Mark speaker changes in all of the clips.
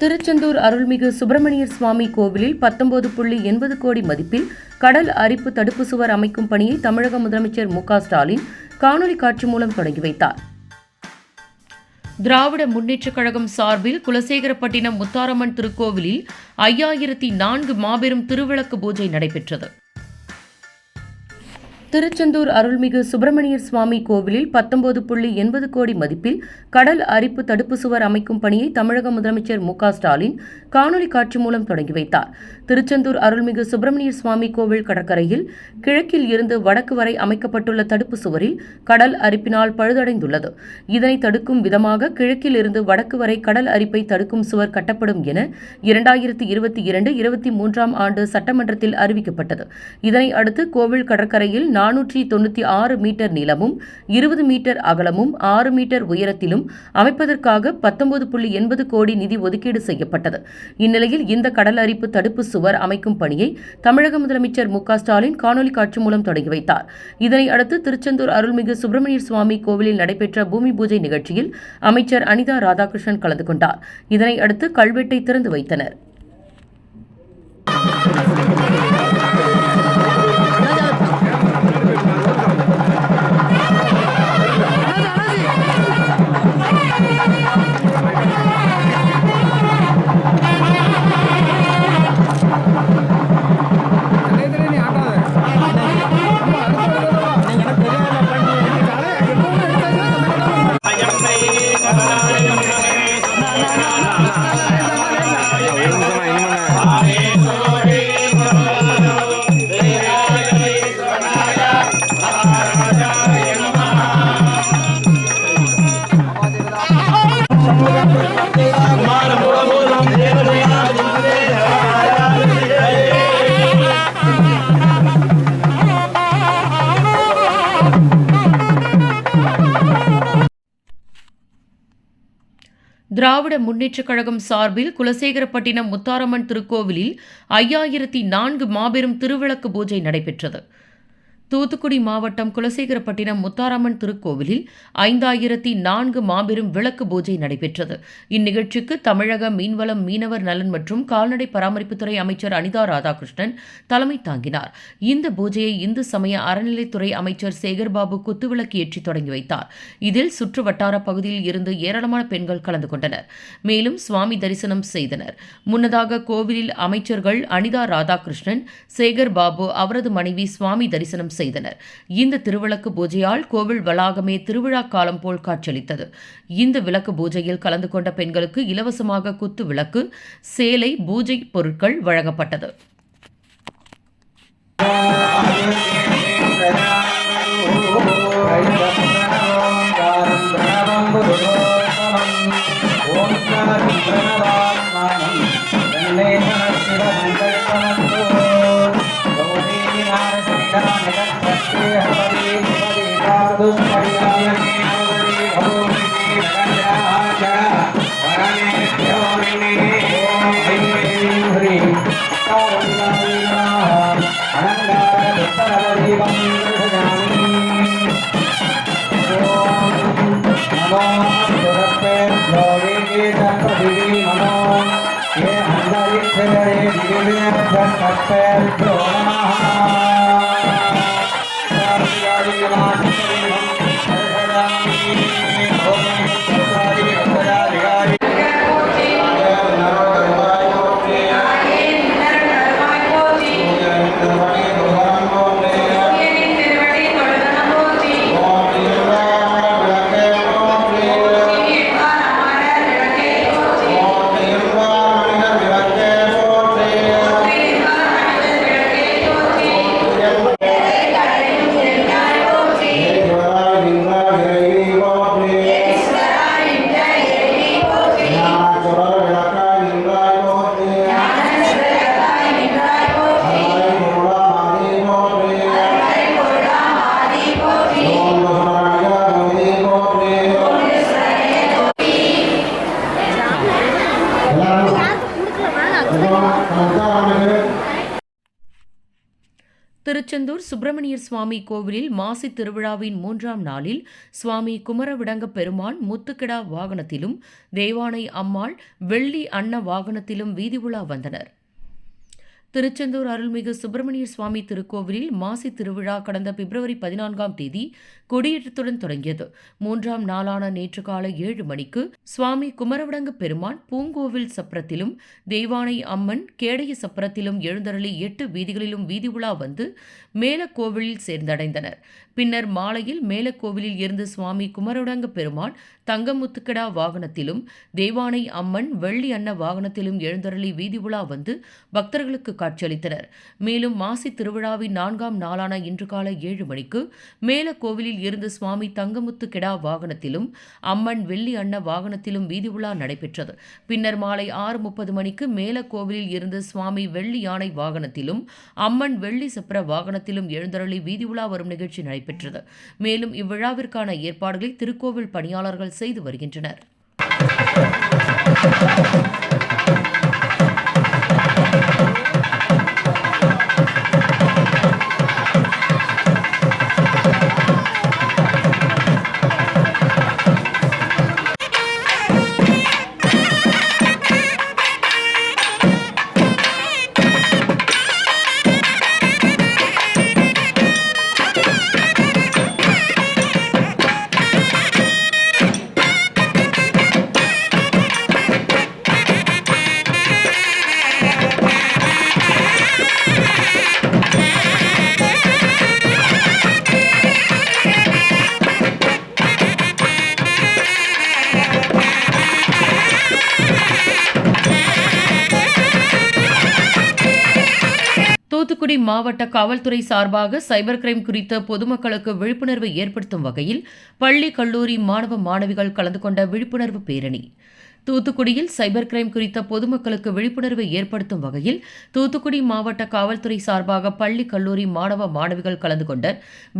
Speaker 1: திருச்செந்தூர் அருள்மிகு சுப்பிரமணியர் சுவாமி கோவிலில் 19.80 கோடி மதிப்பில் கடல் அரிப்பு தடுப்பு சுவர் அமைக்கும் பணியை தமிழக முதலமைச்சர் மு.க.ஸ்டாலின் காணொலி காட்சி மூலம் தொடங்கி வைத்தார். திராவிட முன்னேற்றக் கழகம் சார்பில் குலசேகரப்பட்டினம் முத்தாரம்மன் திருக்கோவிலில் 5004 மாபெரும் திருவிளக்கு பூஜை நடைபெற்றது. திருச்செந்தூர் அருள்மிகு சுப்பிரமணியர் சுவாமி கோவிலில் 19.80 கோடி மதிப்பில் கடல் அரிப்பு தடுப்பு சுவர் அமைக்கும் பணியை தமிழக முதலமைச்சர் மு.க.ஸ்டாலின் காணொலி காட்சி மூலம் தொடங்கி வைத்தார். திருச்செந்தூர் அருள்மிகு சுப்பிரமணியர் சுவாமி கோவில் கடற்கரையில் கிழக்கில் இருந்து வடக்கு வரை அமைக்கப்பட்டுள்ள தடுப்பு சுவரில் கடல் அரிப்பினால் பழுதடைந்துள்ளது. இதனை தடுக்கும் விதமாக கிழக்கில் இருந்து வடக்கு வரை கடல் அரிப்பை தடுக்கும் சுவர் கட்டப்படும் என 2022-23 ஆண்டு சட்டமன்றத்தில் அறிவிக்கப்பட்டது. இதனை அடுத்து கோவில் கடற்கரையில் 496 மீட்டர் நீளமும் 20 மீட்டர் அகலமும் 6 மீட்டர் உயரத்திலும் அமைப்பதற்காக 19.80 கோடி நிதி ஒதுக்கீடு செய்யப்பட்டது. இந்நிலையில் இந்த கடல் அரிப்பு தடுப்பு சுவர் அமைக்கும் பணியை தமிழக முதலமைச்சர் மு.க.ஸ்டாலின் காணொலி காட்சி மூலம் தொடங்கி வைத்தார். இதனை அடுத்து திருச்செந்தூர் அருள்மிகு சுப்பிரமணியர் சுவாமி கோவிலில் நடைபெற்ற பூமி பூஜை நிகழ்ச்சியில் அமைச்சர் அனிதா ராதாகிருஷ்ணன் கலந்து கொண்டார். இதனை அடுத்து கல்வெட்டை திறந்து வைத்தனர். திராவிட முன்னேற்றக் கழகம் சார்பில் குலசேகரப்பட்டினம் முத்தாரம்மன் திருக்கோவிலில் 5004 மாபெரும் திருவிளக்கு பூஜை நடைபெற்றது. தூத்துக்குடி மாவட்டம் குலசேகரப்பட்டினம் முத்தாரம்மன் திருக்கோவிலில் 5004 மாபெரும் விளக்கு பூஜை நடைபெற்றது. இந்நிகழ்ச்சிக்கு தமிழக மீன்வளம் மீனவர் நலன் மற்றும் கால்நடை பராமரிப்புத்துறை அமைச்சர் அனிதா ராதாகிருஷ்ணன் தலைமை தாங்கினார். இந்த பூஜையை இந்து சமய அறநிலைத்துறை அமைச்சர் சேகர்பாபு குத்துவிளக்கு ஏற்றி தொடங்கி வைத்தார். இதில் சுற்று வட்டார பகுதியில் இருந்து ஏராளமான பெண்கள் கலந்து கொண்டனர். மேலும் சுவாமி தரிசனம் செய்தனர். முன்னதாக கோவிலில் அமைச்சர்கள் அனிதா ராதாகிருஷ்ணன், சேகர்பாபு அவரது மனைவி சுவாமி தரிசனம் செய்தனர். இந்த திருவிளக்கு பூஜையால் கோவில் வளாகமே திருவிழா காலம் போல் காட்சியளித்தது. இந்த விளக்கு பூஜையில் கலந்து கொண்ட பெண்களுக்கு இலவசமாக குத்து விளக்கு, சேலை, பூஜை பொருட்கள் வழங்கப்பட்டது. திருச்செந்தூர் சுப்பிரமணியர் சுவாமி கோவிலில் மாசி திருவிழாவின் 3ஆம் நாளில் சுவாமி குமரவிடங்க பெருமான் முத்துக்கிடா வாகனத்திலும் தெய்வானை அம்மாள் வெள்ளி அன்ன வாகனத்திலும் வீதி உலா வந்தனர். திருச்செந்தூர் அருள்மிகு சுப்பிரமணியர் சுவாமி திருக்கோவிலில் மாசி திருவிழா கடந்த பிப்ரவரி 14ஆம் தேதி கொடியேற்றத்துடன் தொடங்கியது. 3ஆம் நாளான நேற்று காலை 7 மணிக்கு சுவாமி குமரவிடங்க பெருமான் பூங்கோவில் சப்பரத்திலும் தெய்வானை அம்மன் கேடய சப்பரத்திலும் எழுந்தருளி 8 வீதிகளிலும் வீதி உலா வந்து மேலக்கோவிலில் சேர்ந்தடைந்தனர். பின்னர் மாலையில் மேலக்கோவிலில் இருந்து சுவாமி குமரவிடங்க பெருமான் தங்கமுத்துக்கடா வாகனத்திலும் தெய்வானை அம்மன் வெள்ளி அன்ன வாகனத்திலும் எழுந்தருளி வீதி உலா வந்து பக்தர்களுக்கு காட்சியளித்தனர். மேலும் மாசி திருவிழாவின் 4ஆம் நாளான இன்று காலை 7 மணிக்கு மேலக்கோவிலில் இருந்து சுவாமி தங்கமுத்து கெடா வாகனத்திலும் அம்மன் வெள்ளி அன்ன வாகனத்திலும் வீதி உலா நடைபெற்றது. பின்னர் மாலை 6:30 மணிக்கு மேலக்கோவிலில் இருந்து சுவாமி வெள்ளி யானை வாகனத்திலும் அம்மன் வெள்ளி சப்பர வாகனத்திலும் எழுந்தருளி வீதி உலா வரும் நிகழ்ச்சி நடைபெற்றது. மேலும் இவ்விழாவிற்கான ஏற்பாடுகளை திருக்கோவில் பணியாளர்கள் செய்து வருகின்றனர். தூத்துக்குடி மாவட்ட காவல்துறை சார்பாக சைபர் கிரைம் குறித்த பொதுமக்களுக்கு விழிப்புணர்வை ஏற்படுத்தும் வகையில் பள்ளி, கல்லூரி மாணவ மாணவிகள் கலந்து கொண்ட விழிப்புணர்வு பேரணி. தூத்துக்குடியில் சைபர் கிரைம் குறித்த பொதுமக்களுக்கு விழிப்புணர்வை ஏற்படுத்தும் வகையில் தூத்துக்குடி மாவட்ட காவல்துறை சார்பாக பள்ளி, கல்லூரி மாணவ மாணவிகள் கலந்து கொண்ட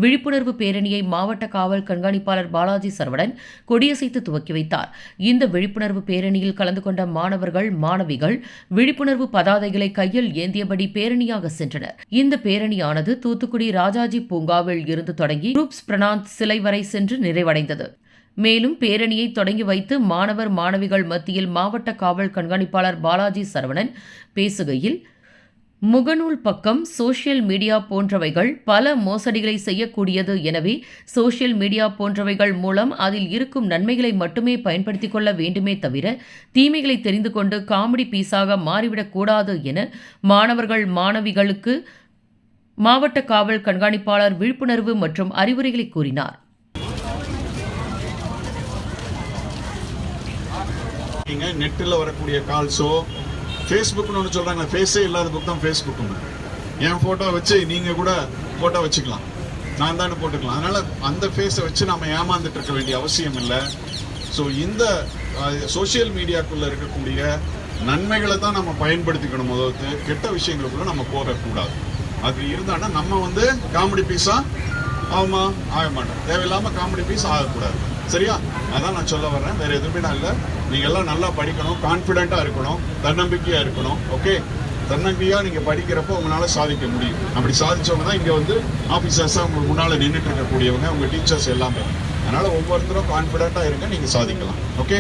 Speaker 1: விழிப்புணர்வு பேரணியை மாவட்ட காவல் கண்காணிப்பாளர் பாலாஜி சரவணன் கொடியசைத்து துவக்கி வைத்தார். இந்த விழிப்புணர்வு பேரணியில் கலந்து கொண்ட மாணவர்கள், மாணவிகள் விழிப்புணர்வு பதாதைகளை கையில் ஏந்தியபடி பேரணியாக சென்றனர். இந்த பேரணியானது தூத்துக்குடி ராஜாஜி பூங்காவில் இருந்து தொடங்கி குரூப்ஸ் பிரணாந்த் சிலை வரை சென்று நிறைவடைந்தது. மேலும் பேரணியை தொடங்கி வைத்து மாணவர், மாணவிகள் மத்தியில் மாவட்ட காவல் கண்காணிப்பாளர் பாலாஜி சரவணன் பேசுகையில், முகநூல் பக்கம், சோஷியல் மீடியா போன்றவைகள் பல மோசடிகளை செய்யக்கூடியது. எனவே சோஷியல் மீடியா போன்றவைகள் மூலம் அதில் இருக்கும் நன்மைகளை மட்டுமே பயன்படுத்திக் கொள்ள வேண்டுமே தவிர தீமைகளை தெரிந்து கொண்டு காமெடி பீஸாக மாறிவிடக்கூடாது என மாணவர்கள், மாணவிகளுக்கு மாவட்ட காவல் கண்காணிப்பாளர் விழிப்புணர்வு மற்றும் அறிவுரைகளை கூறினார்.
Speaker 2: நெட்டில் வரக்கூடிய கால்ஸோ, ஃபேஸ்புக்னு ஒன்று சொல்கிறாங்க, ஃபேஸே இல்லாத புக் தான் ஃபேஸ்புக்குன்னு. என் ஃபோட்டோ வச்சு நீங்கள் கூட ஃபோட்டோ வச்சுக்கலாம், நான் தானே போட்டுக்கலாம். அதனால் அந்த ஃபேஸை வச்சு நம்ம ஏமாந்துட்டு இருக்க வேண்டிய அவசியம் இல்லை. ஸோ இந்த சோஷியல் மீடியாக்குள்ளே இருக்கக்கூடிய நன்மைகளை தான் நம்ம பயன்படுத்திக்கணும். முதல்த்து கெட்ட விஷயங்களுக்குள்ள நம்ம போகக்கூடாது. அது இருந்தான்னா நம்ம காமெடி பீஸாக ஆக மாட்டோம். தேவையில்லாமல் காமெடி பீஸ் ஆகக்கூடாது. சரியா? அதான் நான் சொல்ல வர்றேன். வேற எதுவுமே நான் இல்லை. நீங்க எல்லாம் நல்லா படிக்கணும், கான்ஃபிடென்ட்டா இருக்கணும், தன்னம்பிக்கையா இருக்கணும். ஓகே, தன்னம்பிக்கையா நீங்க படிக்கிறப்போ உங்களால சாதிக்க முடியும். அப்படி சாதிச்சவங்க தான் இங்க ஆபீசர்ஸா உங்களுக்கு முன்னால நின்றுட்டு இருக்கக்கூடியவங்க, உங்க டீச்சர்ஸ் எல்லாமே. அதனால ஒவ்வொருத்தரும் கான்ஃபிடென்ட்டா இருங்க, நீங்க சாதிக்கலாம். ஓகே.